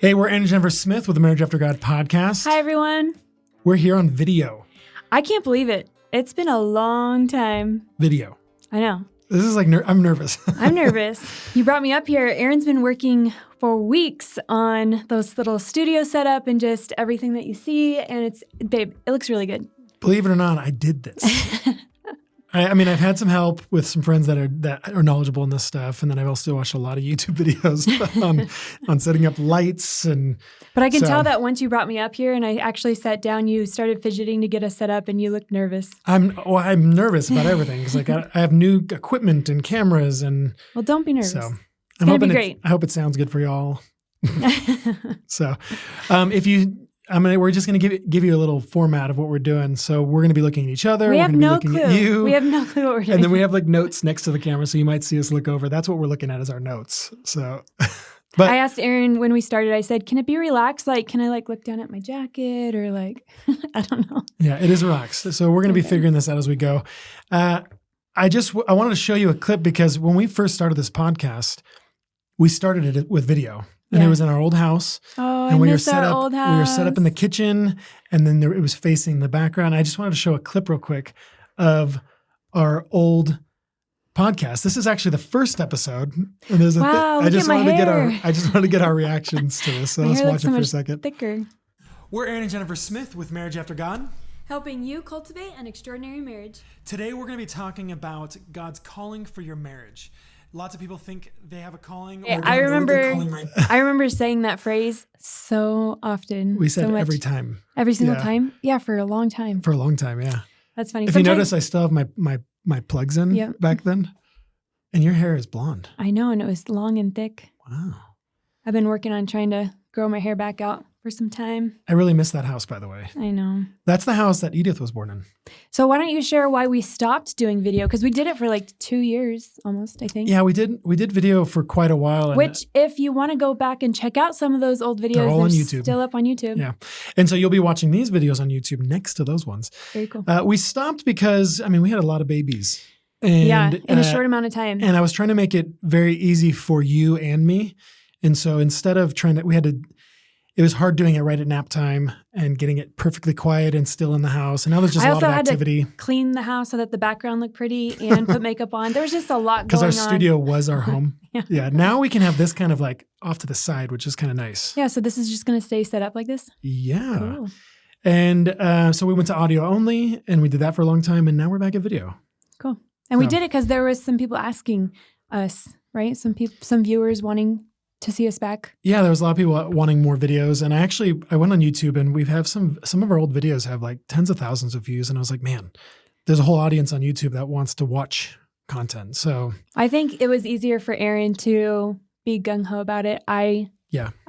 Hey, we're Ann and Jennifer Smith with the Marriage After God podcast. Hi, everyone. We're here on video. I can't believe it. It's been a long time. Video. I know. This is like, I'm nervous. I'm nervous. You brought me up here. Aaron's been working for weeks on those little studio setup and just everything that you see. And babe, it looks really good. Believe it or not, I did this. I mean, I've had some help with some friends that are knowledgeable in this stuff, and then I've also watched a lot of YouTube videos on setting up lights and. But I can tell that once you brought me up here and I actually sat down, you started fidgeting to get us set up, and you looked nervous. I'm nervous about everything because I have new equipment and cameras and. Well, don't be nervous. So it's gonna be great. I hope it sounds good for y'all. So, we're just going to give you a little format of what we're doing. So we're going to be looking at each other. We have no clue. At you. We have no clue what we're doing. And then we have like notes next to the camera, so you might see us look over. That's what we're looking at is our notes. So, but I asked Aaron when we started, I said, can it be relaxed? Like, can I look down at my jacket or I don't know. Yeah, it is relaxed. So we're going to be figuring this out as we go. I wanted to show you a clip because when we first started this podcast, we started it with video. And it was in our old house. Oh, and I miss our old house. We were set up in the kitchen, and then it was facing the background. I just wanted to show a clip real quick of our old podcast. This is actually the first episode. And there's I just wanted to get our reactions to this. So let's watch it for a second. Thicker. We're Aaron and Jennifer Smith with Marriage After God, helping you cultivate an extraordinary marriage. Today we're going to be talking about God's calling for your marriage. Lots of people think they have a calling. I remember saying that phrase so often. We said every time. Every single time? Yeah, for a long time. For a long time, yeah. That's funny. If you notice, I still have my plugs in back then. And your hair is blonde. I know, and it was long and thick. Wow. I've been working on trying to grow my hair back out for some time. I really miss that house, by the way. I know. That's the house that Edith was born in. So why don't you share why we stopped doing video? Because we did it for like 2 years almost, I think. Yeah, we did video for quite a while. Which, if you want to go back and check out some of those old videos, they're all on YouTube. Still up on YouTube. Yeah. And so you'll be watching these videos on YouTube next to those ones. Very cool. We stopped because, we had a lot of babies. And, in a short amount of time. And I was trying to make it very easy for you and me. And so instead of it was hard doing it right at nap time and getting it perfectly quiet and still in the house. And now there's just a lot of activity. I also had to clean the house so that the background looked pretty and put makeup on. There was just a lot going on. Because our studio was our home. Yeah. Now we can have this kind of like off to the side, which is kind of nice. Yeah. So this is just going to stay set up like this? Yeah. Cool. And so we went to audio only and we did that for a long time. And now we're back at video. Cool. And we did it because there was some people asking us, right? Some viewers wanting to see us back. Yeah, there was a lot of people wanting more videos. And I went on YouTube and we have some of our old videos have like tens of thousands of views. And I was like, man, there's a whole audience on YouTube that wants to watch content. So I think it was easier for Aaron to be gung-ho about it. I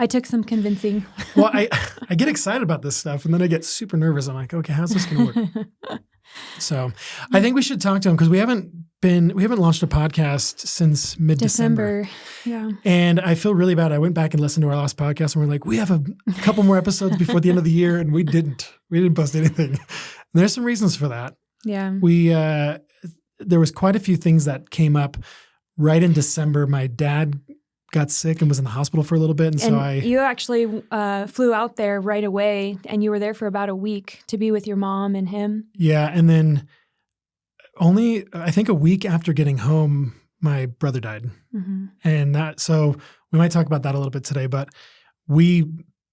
took some convincing. Well, I get excited about this stuff and then I get super nervous. I'm like, okay, how's this going to work? So I think we should talk to him because we haven't launched a podcast since mid-December. Yeah. And I feel really bad. I went back and listened to our last podcast and we're like, we have a couple more episodes before the end of the year. And we didn't post anything. And there's some reasons for that. Yeah. There was quite a few things that came up right in December. My dad got sick and was in the hospital for a little bit. And you actually flew out there right away and you were there for about a week to be with your mom and him. Yeah. And then only, I think a week after getting home, my brother died. Mm-hmm. And so we might talk about that a little bit today, but the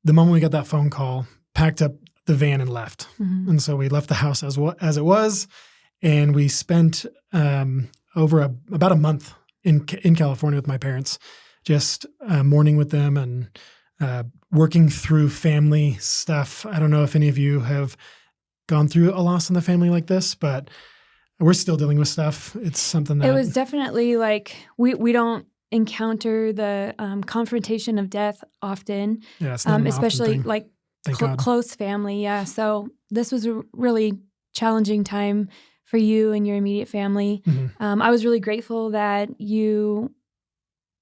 moment we got that phone call, packed up the van and left. Mm-hmm. And so we left the house as it was. And we spent about a month in California with my parents, just mourning with them and working through family stuff. I don't know if any of you have gone through a loss in the family like this, but we're still dealing with stuff. It's something that... It was definitely like, we don't encounter the confrontation of death often, it's not especially like close family. Yeah. So this was a really challenging time for you and your immediate family. Mm-hmm. I was really grateful that you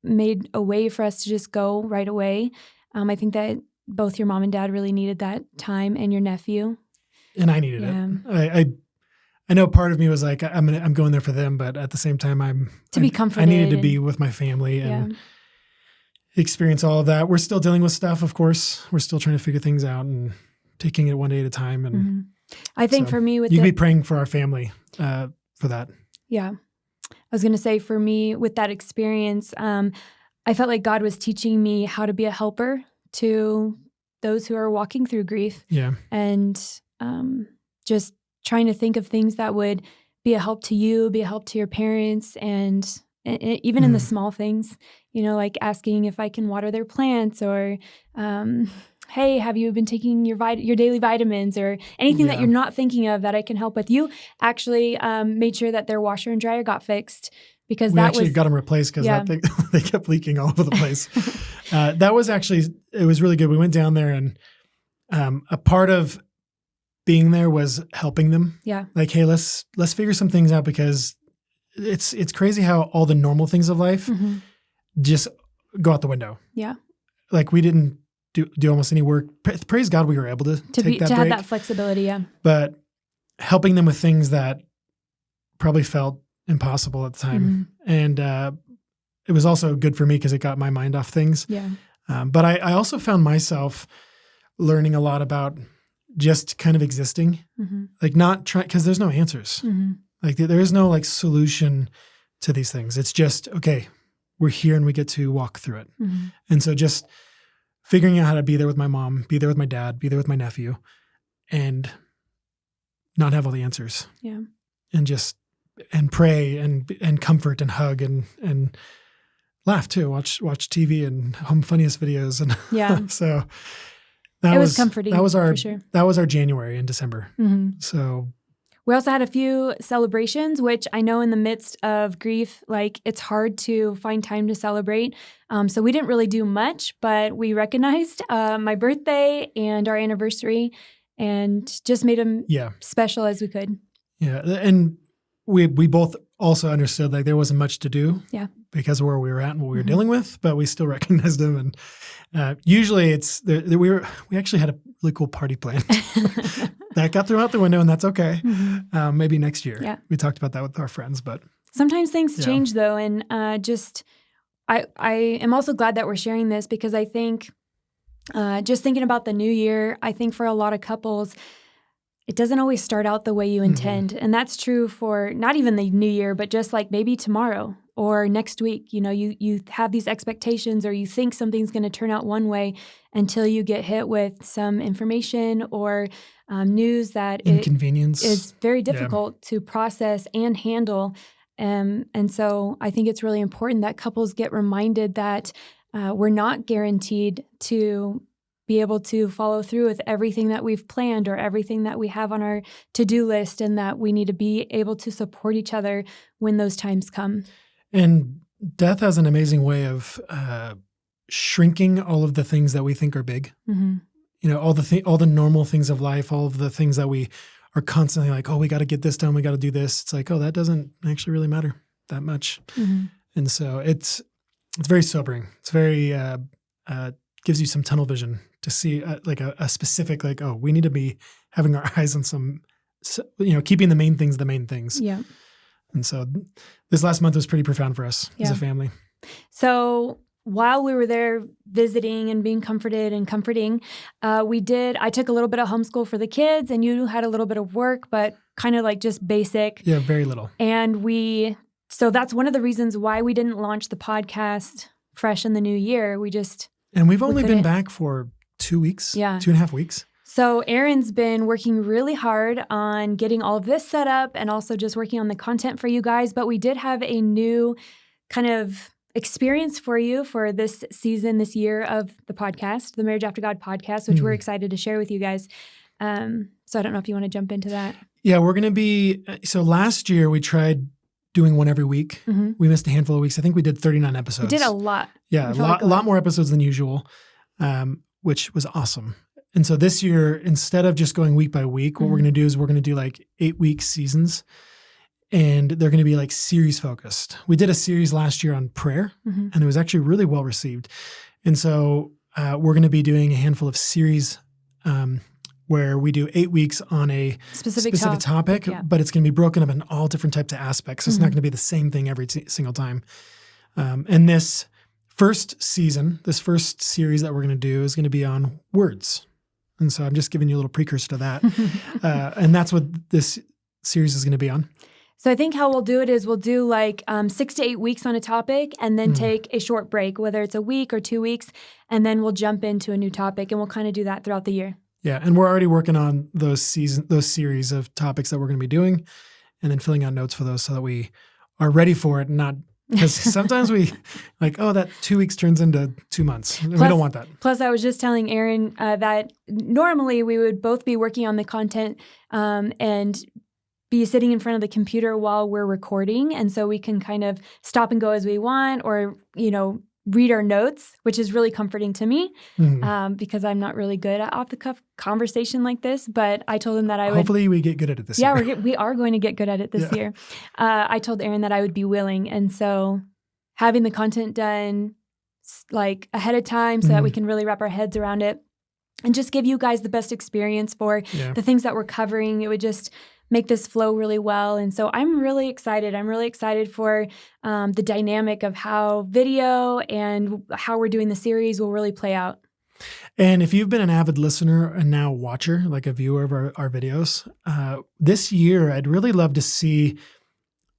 made a way for us to just go right away. I think that both your mom and dad really needed that time, and your nephew. And I needed it. I know part of me was like, I'm going there for them, but at the same time, be comforted. I needed to be with my family, and experience all of that. We're still dealing with stuff, of course. We're still trying to figure things out and taking it one day at a time. And I think for me, you can be praying for our family for that. Yeah. I was going to say, for me, with that experience, I felt like God was teaching me how to be a helper to those who are walking through grief. Yeah. And just trying to think of things that would be a help to you, be a help to your parents, and even in the small things, like asking if I can water their plants, or hey, have you been taking your daily vitamins, or anything that you're not thinking of that I can help with. You actually made sure that their washer and dryer got fixed, because we actually got them replaced because they kept leaking all over the place. That was actually, it was really good. We went down there, and a part of being there was helping them. Yeah. Like, hey, let's figure some things out, because it's crazy how all the normal things of life just go out the window. Yeah. Like, we didn't do almost any work. Praise God we were able to take that break. Have that flexibility, yeah. But helping them with things that probably felt impossible at the time. And it was also good for me because it got my mind off things. Yeah. But I also found myself learning a lot about just kind of existing, like not trying, because there's no answers. Like there is no like solution to these things. It's just, okay, we're here and we get to walk through it. And so just figuring out how to be there with my mom, be there with my dad, be there with my nephew, and not have all the answers. Yeah. And pray and comfort and hug and laugh too. Watch TV and home funniest videos. And yeah. So it was comforting. That was for sure. That was our January and December. So we also had a few celebrations, which I know in the midst of grief, like it's hard to find time to celebrate. So we didn't really do much, but we recognized my birthday and our anniversary and just made them special as we could. Yeah. And we both also understood like there wasn't much to do because of where we were at and what we were dealing with, but we still recognized them. And usually we actually had a really cool party planned. That got thrown out the window, and that's okay. Maybe next year. Yeah. We talked about that with our friends, but sometimes things change though. And I am also glad that we're sharing this, because I think just thinking about the new year, I think for a lot of couples, it doesn't always start out the way you intend. And that's true for not even the new year, but just like maybe tomorrow or next week. You have these expectations, or you think something's going to turn out one way until you get hit with some information or news that inconvenience is very difficult to process and handle. And so I think it's really important that couples get reminded that we're not guaranteed to be able to follow through with everything that we've planned or everything that we have on our to-do list, and that we need to be able to support each other when those times come. And death has an amazing way of shrinking all of the things that we think are big. All the normal things of life, all of the things that we are constantly like, oh, we got to get this done, we got to do this. It's like, oh, that doesn't actually really matter that much. And so it's very sobering. It's very gives you some tunnel vision to see like a specific, like, oh, we need to be having our eyes on some, keeping the main things. Yeah. And so this last month was pretty profound for us as a family. So while we were there visiting and being comforted and comforting, I took a little bit of homeschool for the kids, and you had a little bit of work, but kind of like just basic. Yeah, very little. And so that's one of the reasons why we didn't launch the podcast fresh in the new year. And we've only been back for 2 weeks, 2.5 weeks. So Aaron's been working really hard on getting all of this set up and also just working on the content for you guys. But we did have a new kind of experience for you for this season, this year of the podcast, the Marriage After God podcast, which we're excited to share with you guys. So I don't know if you want to jump into that. Yeah, we're going to so last year we tried doing one every week. We missed a handful of weeks. I think we did 39 episodes. We did a lot. Yeah, a lot more episodes than usual, which was awesome. And so this year, instead of just going week by week, what we're going to do is we're going to do like 8-week seasons, and they're going to be like series focused. We did a series last year on prayer, and it was actually really well received. And so we're going to be doing a handful of series where we do 8 weeks on a specific topic, but it's going to be broken up in all different types of aspects. So it's not going to be the same thing every single time. And this first season, this first series that we're going to do is going to be on words. And so I'm just giving you a little precursor to that. And that's what this series is going to be on. So I think how we'll do it is we'll do like 6 to 8 weeks on a topic and then take a short break, whether it's a week or 2 weeks, and then we'll jump into a new topic, and we'll kind of do that throughout the year. Yeah, and we're already working on those series of topics that we're going to be doing, and then filling out notes for those so that we are ready for it, and not because sometimes we like, oh, that 2 weeks turns into 2 months. We don't want that. Plus, I was just telling Aaron that normally we would both be working on the content and be sitting in front of the computer while we're recording. And so we can kind of stop and go as we want, or, read our notes, which is really comforting to me because I'm not really good at off-the-cuff conversation like this. But I told him that I would. Hopefully we get good at it this year. Yeah, we are going to get good at it this year. I told Aaron that I would be willing. And so having the content done like ahead of time so that we can really wrap our heads around it and just give you guys the best experience for the things that we're covering, it would just make this flow really well. And so I'm really excited. I'm really excited for the dynamic of how video and how we're doing the series will really play out. And if you've been an avid listener and now watcher, like a viewer of our videos, this year, I'd really love to see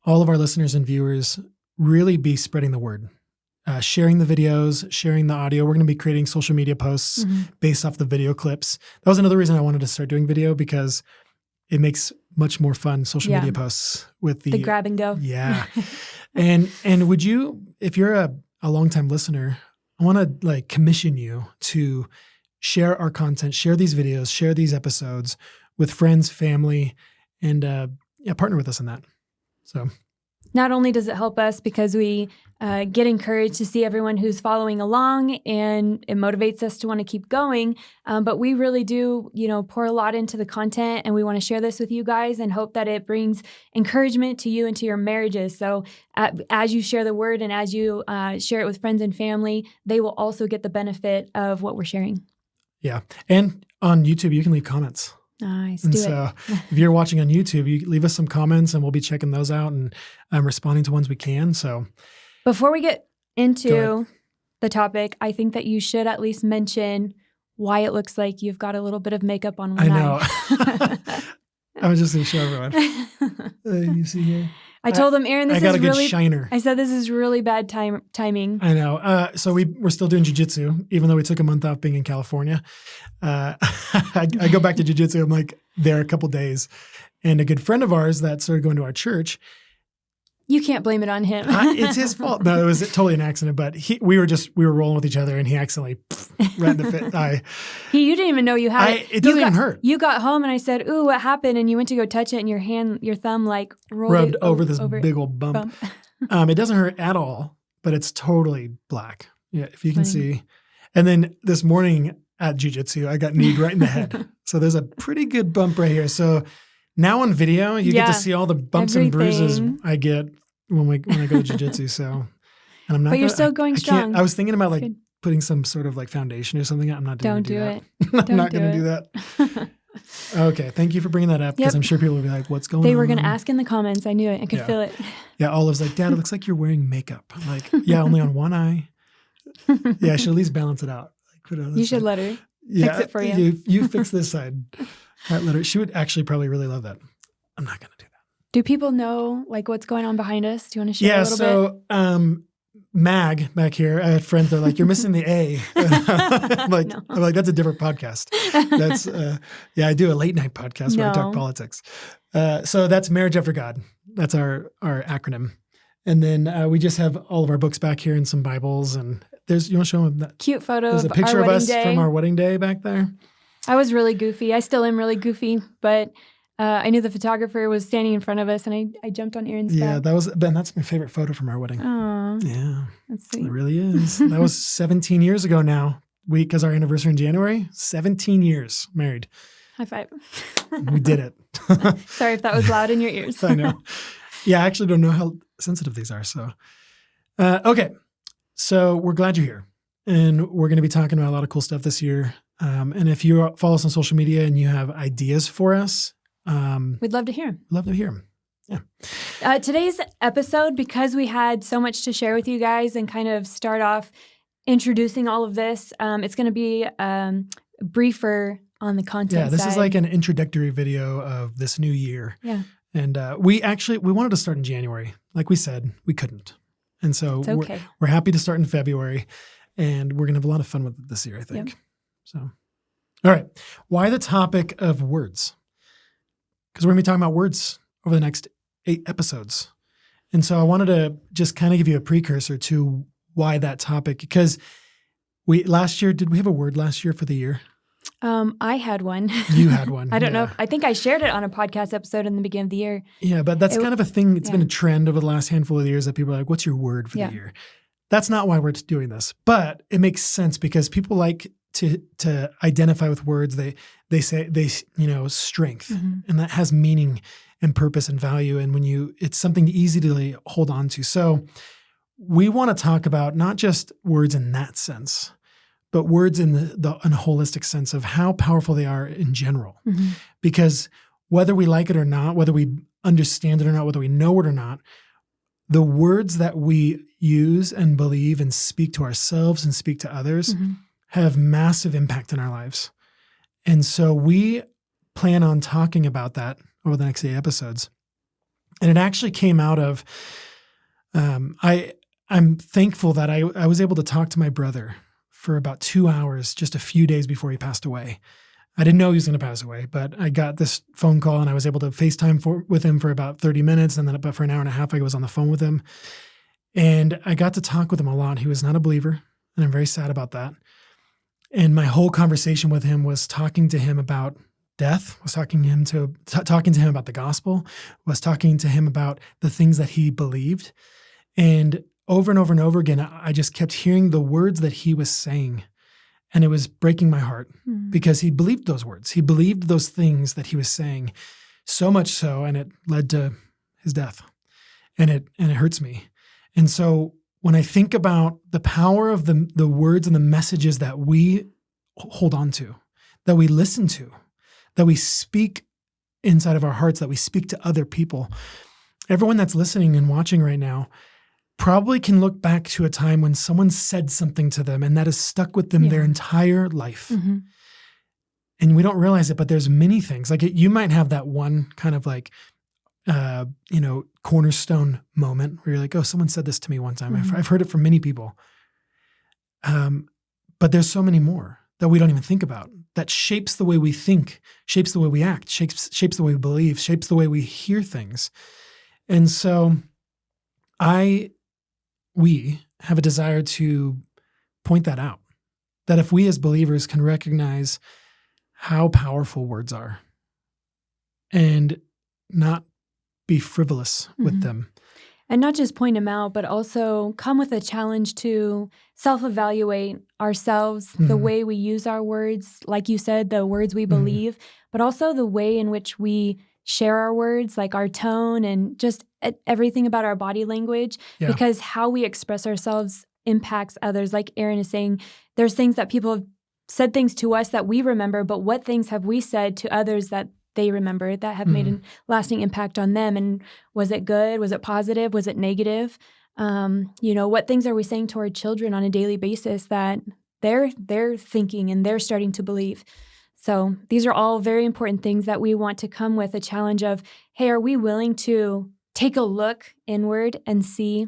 all of our listeners and viewers really be spreading the word, sharing the videos, sharing the audio. We're going to be creating social media posts based off the video clips. That was another reason I wanted to start doing video, because it makes much more fun social media posts with the grab and go. Yeah. and would you, if you're a longtime listener, I want to like commission you to share our content, share these videos, share these episodes with friends, family, and partner with us in that. So not only does it help us because we get encouraged to see everyone who's following along, and it motivates us to want to keep going, but we really do, pour a lot into the content, and we want to share this with you guys and hope that it brings encouragement to you and to your marriages. So as you share the word and as you share it with friends and family, they will also get the benefit of what we're sharing. Yeah. And on YouTube, you can leave comments. Nice. And so if you're watching on YouTube, you leave us some comments and we'll be checking those out and responding to ones we can. So before we get into the topic, I think that you should at least mention why it looks like you've got a little bit of makeup on one eye. I know. I was just going to show everyone. You see here? I told him, Aaron, this is really— I got a good shiner. I said, this is really bad timing. I know. So we're still doing jiu-jitsu, even though we took a month off being in California. I go back to jiu-jitsu. I'm like there a couple days. And a good friend of ours that started going to our church. You can't blame it on him. It's his fault. No, it was totally an accident. But we were rolling with each other, and he accidentally right in the eye. You didn't even know you had it. It doesn't even hurt. You got home, and I said, "Ooh, what happened?" And you went to go touch it, and your thumb like rubbed over this big old bump. It doesn't hurt at all, but it's totally black. Yeah, if you can see. And then this morning at jiu-jitsu, I got kneed right in the head. So there's a pretty good bump right here. So now on video, you get to see all the bumps and bruises I get when I go to jiu-jitsu. So, and I'm not. But you're still going strong. I was thinking about like putting some sort of like foundation or something. I'm not doing it. I'm not going to do that. Okay, thank you for bringing that up, because I'm sure people will be like, "What's going on?" They were going to ask in the comments. I knew it. I could feel it. Yeah, Olive's like, "Dad, it looks like you're wearing makeup." I'm like, "Yeah, only on one eye." Yeah, I should at least balance it out. Like, put it on this you should side. let her fix it for you. You fix this side. Let her. She would actually probably really love that. I'm not going to do that. Do people know like what's going on behind us? Do you want to share a little bit? Yeah, so Mag back here, I had friends that are like, "You're missing the A." I'm like, that's a different podcast. That's I do a late night podcast where I talk politics. So that's Marriage After God. That's our acronym. And then we just have all of our books back here and some Bibles. And you want to show them that cute photo? There's a picture of us from our wedding day back there. I was really goofy. I still am really goofy, but I knew the photographer was standing in front of us, and I jumped on Aaron's back. Yeah, that's my favorite photo from our wedding. Oh, yeah, that's sweet. It really is. That was 17 years ago now. Because our anniversary in January, 17 years married. High five. We did it. Sorry if that was loud in your ears. I know. Yeah, I actually don't know how sensitive these are. So, okay. So we're glad you're here. And we're going to be talking about a lot of cool stuff this year. And if you follow us on social media and you have ideas for us, we'd love to hear them. Love to hear them. Yeah. Today's episode, because we had so much to share with you guys and kind of start off introducing all of this, it's going to be briefer on the content Yeah, this side. is like an introductory video of this new year. Yeah. And we wanted to start in January. Like we said, we couldn't. And so It's okay. we're happy to start in February, and we're going to have a lot of fun with it this year, I think. Yep. So, all right. Why the topic of words? Because we're going to be talking about words over the next 8 episodes. And so I wanted to just kind of give you a precursor to why that topic, because did we have a word last year for the year? I had one. You had one. I don't know. I think I shared it on a podcast episode in the beginning of the year. Yeah, but that's kind of a thing. It's been a trend over the last handful of years that people are like, what's your word for the year? That's not why we're doing this, but it makes sense because people like to identify with words. They say, strength, and that has meaning and purpose and value. And it's something easy to hold on to. So we want to talk about not just words in that sense, but words in a holistic sense of how powerful they are in general. Mm-hmm. Because whether we like it or not, whether we understand it or not, whether we know it or not, the words that we use and believe and speak to ourselves and speak to others have massive impact in our lives. And so we plan on talking about that over the next 8 episodes. And it actually came out of, I'm thankful that I was able to talk to my brother for about 2 hours, just a few days before he passed away. I didn't know he was going to pass away, but I got this phone call and I was able to FaceTime with him for about 30 minutes. And then about for an hour and a half, I was on the phone with him. And I got to talk with him a lot. He was not a believer, and I'm very sad about that. And my whole conversation with him was talking to him about death, was talking to him about the gospel, was talking to him about the things that he believed. And over and over and over again, I just kept hearing the words that he was saying. And it was breaking my heart because he believed those words. He believed those things that he was saying, so much so, and it led to his death. And it hurts me. And so when I think about the power of the words and the messages that we hold on to, that we listen to, that we speak inside of our hearts, that we speak to other people, everyone that's listening and watching right now probably can look back to a time when someone said something to them and that has stuck with them their entire life. Mm-hmm. And we don't realize it, but there's many things. Like you might have that one kind of cornerstone moment where you're like, oh, someone said this to me one time. I've heard it from many people. But there's so many more that we don't even think about that shapes the way we think, shapes the way we act, shapes the way we believe, shapes the way we hear things. And so we have a desire to point that out, that if we as believers can recognize how powerful words are and not be frivolous with them. And not just point them out, but also come with a challenge to self-evaluate ourselves, the way we use our words, like you said, the words we believe, but also the way in which we share our words, like our tone and just everything about our body language, because how we express ourselves impacts others. Like Aaron is saying, there's things that people have said things to us that we remember, but what things have we said to others that they remember that have made a lasting impact on them? And was it good? Was it positive? Was it negative? What things are we saying to our children on a daily basis that they're thinking and they're starting to believe? So these are all very important things that we want to come with a challenge of, hey, are we willing to take a look inward and see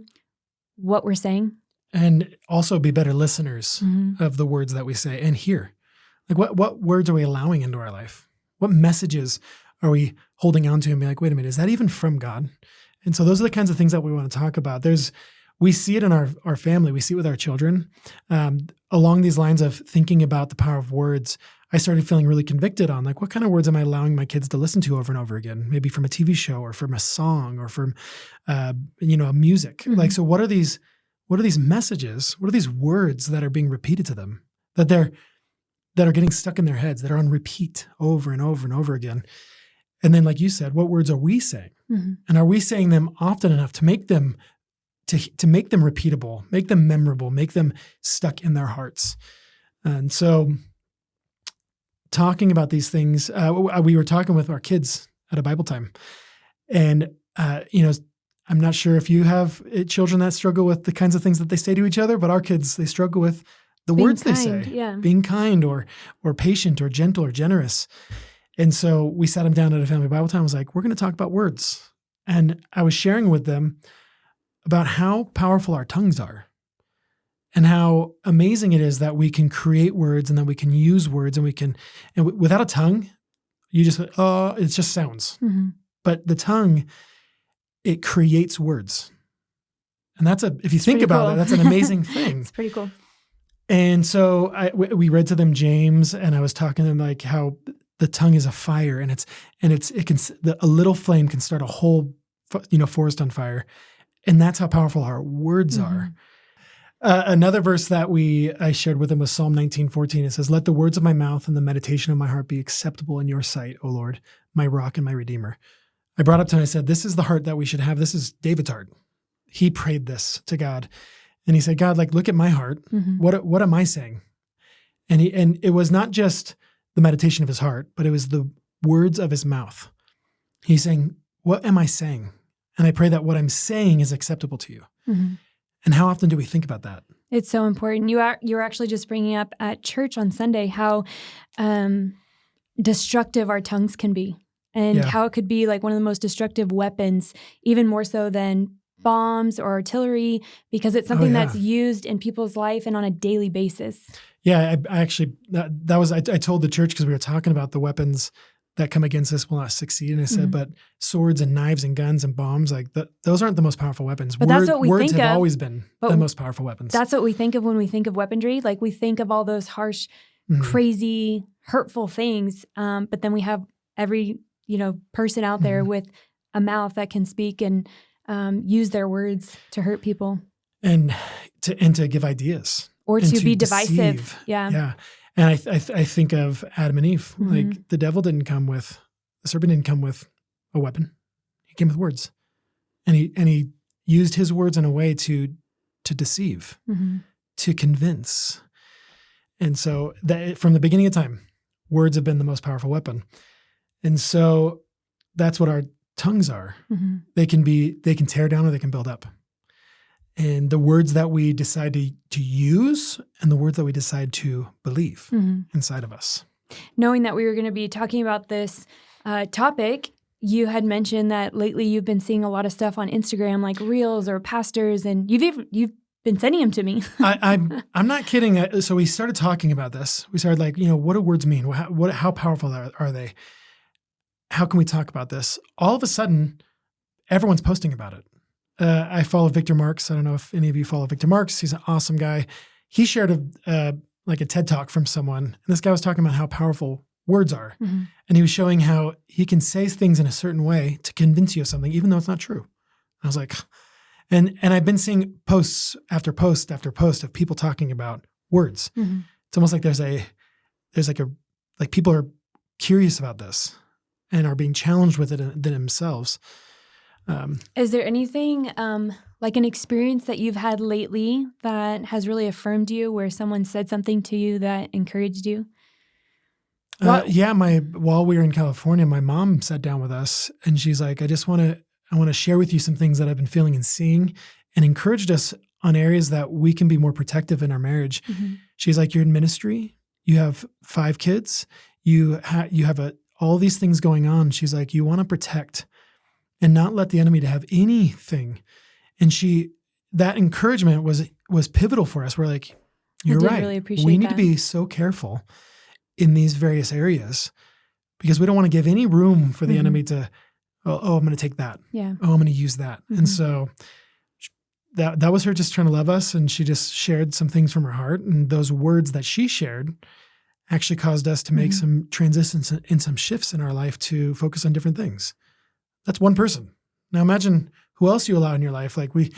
what we're saying? And also be better listeners of the words that we say and hear. Like what words are we allowing into our life? What messages are we holding on to and be like, wait a minute, is that even from God? And so those are the kinds of things that we want to talk about. We see it in our family. We see it with our children. Along these lines of thinking about the power of words, I started feeling really convicted on like, what kind of words am I allowing my kids to listen to over and over again? Maybe from a TV show or from a song or from, music. Like, so what are these messages? What are these words that are being repeated to them that are getting stuck in their heads, that are on repeat over and over and over again? And then, like you said, what words are we saying? And are we saying them often enough to make them repeatable, make them memorable, make them stuck in their hearts? And so talking about these things, we were talking with our kids at a Bible time, and I'm not sure if you have children that struggle with the kinds of things that they say to each other, but our kids, they struggle with the Being words kind, they say, yeah. being kind or patient or gentle or generous. And so we sat them down at a family Bible time. I was like, we're going to talk about words. And I was sharing with them about how powerful our tongues are and how amazing it is that we can create words and that we can use words and without a tongue, you just, it just sounds. Mm-hmm. But the tongue, it creates words. And if you think about cool. it, that's an amazing thing. It's pretty cool. And so we read to them James, and I was talking to them like how the tongue is a fire, and a little flame can start a whole, forest on fire. And that's how powerful our words are. Another verse that I shared with them was Psalm 19:14. It says, "Let the words of my mouth and the meditation of my heart be acceptable in your sight, O Lord, my rock and my redeemer." I brought up to him, I said, this is the heart that we should have. This is David's heart. He prayed this to God. And he said, God, like, look at my heart. Mm-hmm. What am I saying? And it was not just the meditation of his heart, but it was the words of his mouth. He's saying, what am I saying? And I pray that what I'm saying is acceptable to you. Mm-hmm. And how often do we think about that? It's so important. You were actually just bringing up at church on Sunday how destructive our tongues can be. And how it could be like one of the most destructive weapons, even more so than bombs or artillery, because it's something that's used in people's life and on a daily basis. Yeah, I actually, I told the church because we were talking about the weapons that come against us will not succeed. And I said, but swords and knives and guns and bombs, like those aren't the most powerful weapons. But that's what we words think have of. Always been the most powerful weapons. That's what we think of when we think of weaponry. Like we think of all those harsh, crazy, hurtful things. But then we have every person out there with a mouth that can speak and use their words to hurt people. And to give ideas. Or to be deceive. divisive. Yeah. Yeah. And I think of Adam and Eve. Like the serpent didn't come with a weapon. He came with words. And he used his words in a way to deceive, to convince. And so that from the beginning of time, words have been the most powerful weapon. And so that's what our tongues are. Mm-hmm. They can tear down or they can build up. And the words that we decide to use and the words that we decide to believe inside of us. Knowing that we were going to be talking about this topic, you had mentioned that lately you've been seeing a lot of stuff on Instagram, like reels or pastors, and you've been sending them to me. I'm not kidding. So we started talking about this. We started like, what do words mean? How powerful are they? How can we talk about this? All of a sudden, everyone's posting about it. I follow Victor Marks. I don't know if any of you follow Victor Marks. He's an awesome guy. He shared a TED Talk from someone. And this guy was talking about how powerful words are. Mm-hmm. And he was showing how he can say things in a certain way to convince you of something, even though it's not true. I was like, and I've been seeing posts after post after post of people talking about words. Mm-hmm. It's almost like there's people are curious about this and are being challenged with it themselves. Is there anything like an experience that you've had lately that has really affirmed you, where someone said something to you that encouraged you? While we were in California, my mom sat down with us and she's like, I want to share with you some things that I've been feeling and seeing, and encouraged us on areas that we can be more protective in our marriage. Mm-hmm. She's like, you're in ministry, you have 5 kids, you have all these things going on. She's like, you want to protect and not let the enemy to have anything. And that encouragement was pivotal for us. We're like, you're right. Really appreciate we need to be so careful in these various areas because we don't want to give any room for the enemy to, I'm going to take that. Yeah. Oh, I'm going to use that. Mm-hmm. And so that was her just trying to love us. And she just shared some things from her heart. And those words that she shared actually caused us to make some transitions and some shifts in our life to focus on different things. That's one person. Now imagine who else you allow in your life. Like when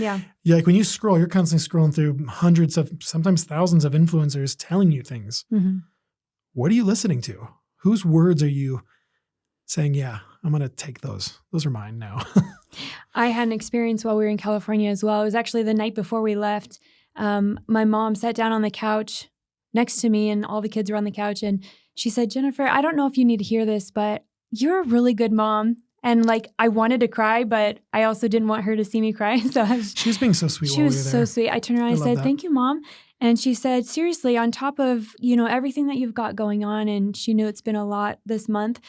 you scroll, you're constantly scrolling through hundreds of, sometimes thousands of influencers telling you things. Mm-hmm. What are you listening to? Whose words are you saying, yeah, I'm going to take those. Those are mine now. I had an experience while we were in California as well. It was actually the night before we left. My mom sat down on the couch next to me and all the kids were on the couch. And she said, Jennifer, I don't know if you need to hear this, but you're a really good mom. And like, I wanted to cry, but I also didn't want her to see me cry. So She was being so sweet. She was so sweet. I turned around and I said, "Thank you, Mom." And she said, seriously, on top of, everything that you've got going on, and she knew it's been a lot this month,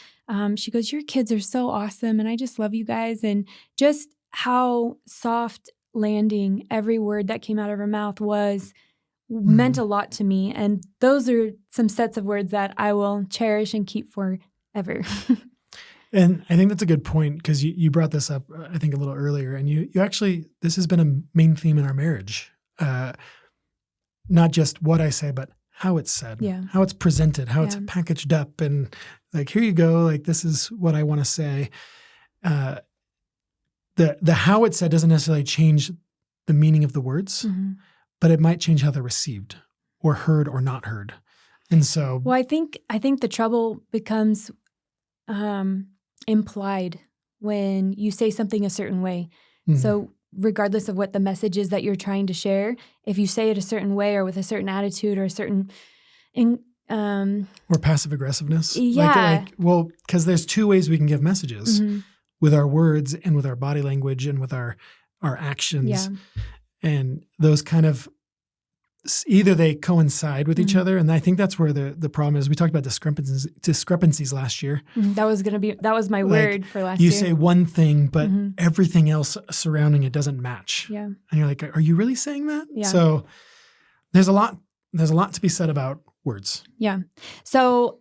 she goes, "Your kids are so awesome, and I just love you guys." And just how soft landing every word that came out of her mouth was meant a lot to me. And those are some sets of words that I will cherish and keep forever. And I think that's a good point, because you brought this up, I think, a little earlier. And you actually, this has been a main theme in our marriage. Not just what I say, but how it's said, how it's presented, how it's packaged up. And like, here you go, like, this is what I want to say. The how it's said doesn't necessarily change the meaning of the words, but it might change how they're received or heard or not heard. And so, well, I think the trouble becomes implied when you say something a certain way. So regardless of what the message is that you're trying to share, if you say it a certain way or with a certain attitude or a certain or passive aggressiveness. Yeah. Well, because there's two ways we can give messages, with our words and with our body language and with our actions. Yeah. And those kind of, either they coincide with each other. And I think that's where the problem is. We talked about discrepancies last year. That was my word for last year. You say one thing, but everything else surrounding it doesn't match. Yeah. And you're like, are you really saying that? Yeah. So there's a lot to be said about words. Yeah. So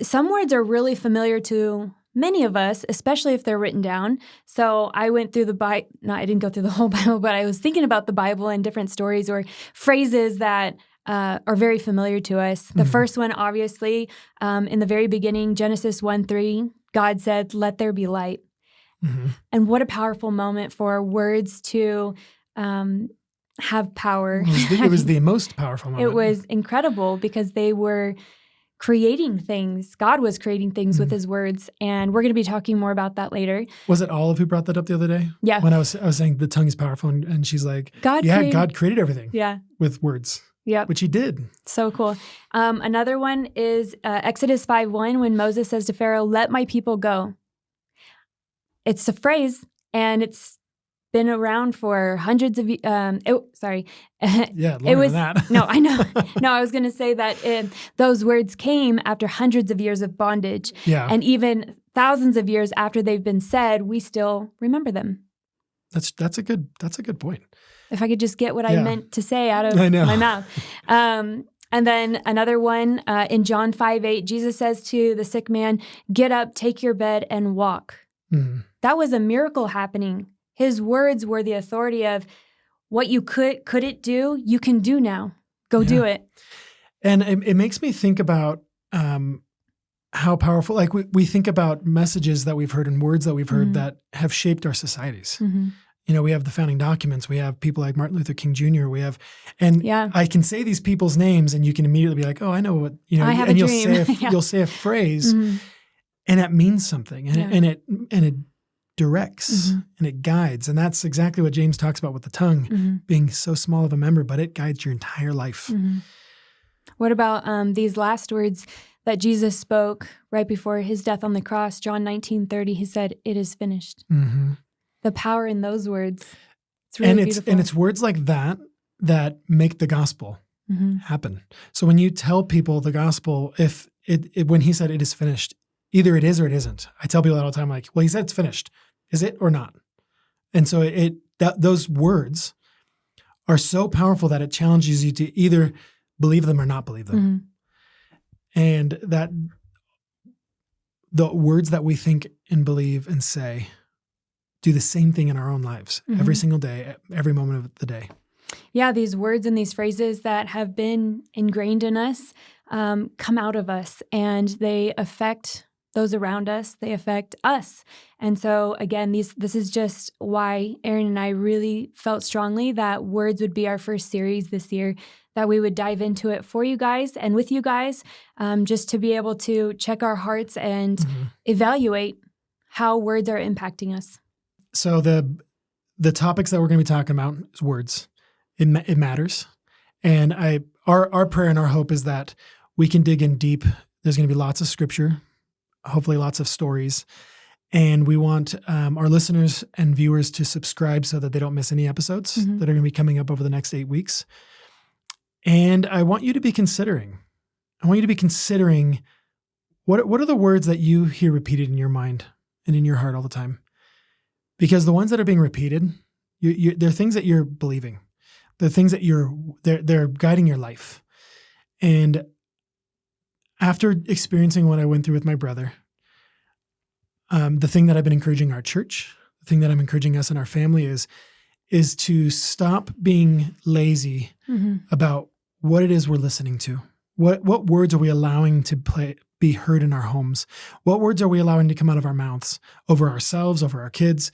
some words are really familiar to many of us, especially if they're written down. So I went through the Bible. No, I didn't go through the whole Bible, but I was thinking about the Bible and different stories or phrases that are very familiar to us. The first one, obviously, in the very beginning, Genesis 1:3, God said, "Let there be light." And what a powerful moment for words to have power. It was the most powerful moment. It was incredible because they were creating things. God was creating things with his words. And we're going to be talking more about that later. Was it Olive who brought that up the other day? Yeah. When I was saying the tongue is powerful, and she's like, God created everything. Yeah. With words. Yeah. Which he did. So cool. Another one is Exodus 5:1, when Moses says to Pharaoh, "Let my people go." It's a phrase, and it's been around for hundreds of Yeah, longer than that. No, I know. No, I was going to say that those words came after hundreds of years of bondage. Yeah. And even thousands of years after they've been said, we still remember them. That's a good point. If I could just get what I meant to say out of my mouth. And then another one, in John 5:8, Jesus says to the sick man, "Get up, take your bed, and walk." That was a miracle happening. His words were the authority of what you couldn't do, you can do now. Go do it. And it makes me think about how powerful, like we think about messages that we've heard and words that we've heard that have shaped our societies. We have the founding documents. We have people like Martin Luther King Jr. I can say these people's names and you can immediately be like, oh, I know what, I have and a dream. you'll say a phrase and it means something and it directs and it guides. And that's exactly what James talks about with the tongue being so small of a member, but it guides your entire life. What about these last words that Jesus spoke right before his death on the cross? John 19:30, he said, "It is finished." The power in those words. It's really beautiful. And it's words like that make the gospel happen. So when you tell people the gospel, when he said it is finished, either it is or it isn't. I tell people that all the time, like, well, he said it's finished. Is it or not? And so those words are so powerful that it challenges you to either believe them or not believe them. And that the words that we think and believe and say do the same thing in our own lives every single day, every moment of the day. Yeah, these words and these phrases that have been ingrained in us come out of us, and they affect those around us, they affect us. And so again, this is just why Aaron and I really felt strongly that words would be our first series this year, that we would dive into it for you guys and with you guys, just to be able to check our hearts and evaluate how words are impacting us. So the topics that we're going to be talking about is words. It matters. And our prayer and our hope is that we can dig in deep. There's going to be lots of scripture, hopefully lots of stories, And we want our listeners and viewers to subscribe so that they don't miss any episodes that are going to be coming up over the next 8 weeks. And I want you to be considering what are the words that you hear repeated in your mind and in your heart all the time? Because the ones that are being repeated, they're things that you're believing. They're things that they're guiding your life. And after experiencing what I went through with my brother, the thing that I've been encouraging our church, the thing that I'm encouraging us and our family is to stop being lazy about what it is we're listening to. What words are we allowing to be heard in our homes? What words are we allowing to come out of our mouths over ourselves, over our kids?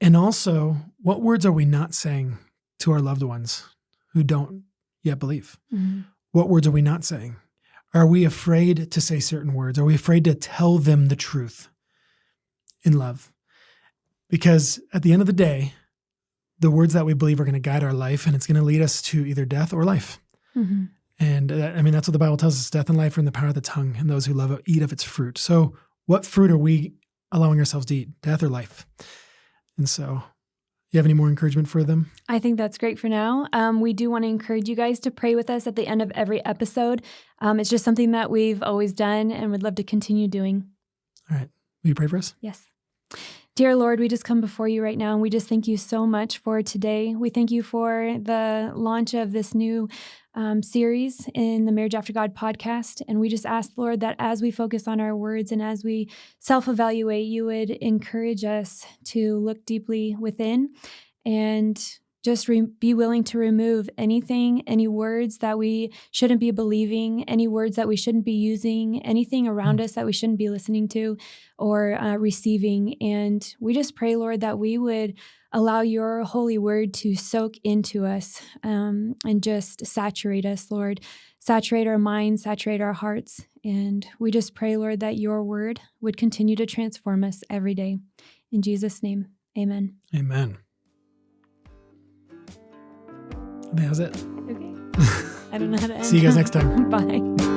And also, what words are we not saying to our loved ones who don't yet believe? What words are we not saying? Are we afraid to say certain words? Are we afraid to tell them the truth in love? Because at the end of the day, the words that we believe are going to guide our life, and it's going to lead us to either death or life. And that's what the Bible tells us. Death and life are in the power of the tongue, and those who love it eat of its fruit. So what fruit are we allowing ourselves to eat? Death or life? And so, you have any more encouragement for them? I think that's great for now. We do want to encourage you guys to pray with us at the end of every episode. It's just something that we've always done and would love to continue doing. All right. Will you pray for us? Yes. Dear Lord, we just come before you right now, and we just thank you so much for today. We thank you for the launch of this new series in the Marriage After God podcast. And we just ask, Lord, that as we focus on our words and as we self-evaluate, you would encourage us to look deeply within and just be willing to remove any words that we shouldn't be believing, any words that we shouldn't be using, anything around us that we shouldn't be listening to or receiving. And we just pray, Lord, that we would allow your holy word to soak into us and just saturate us, Lord. Saturate our minds, saturate our hearts. And we just pray, Lord, that your word would continue to transform us every day. In Jesus' name, amen. Amen. That was it. Okay. I don't know how to end. See you guys next time. Bye.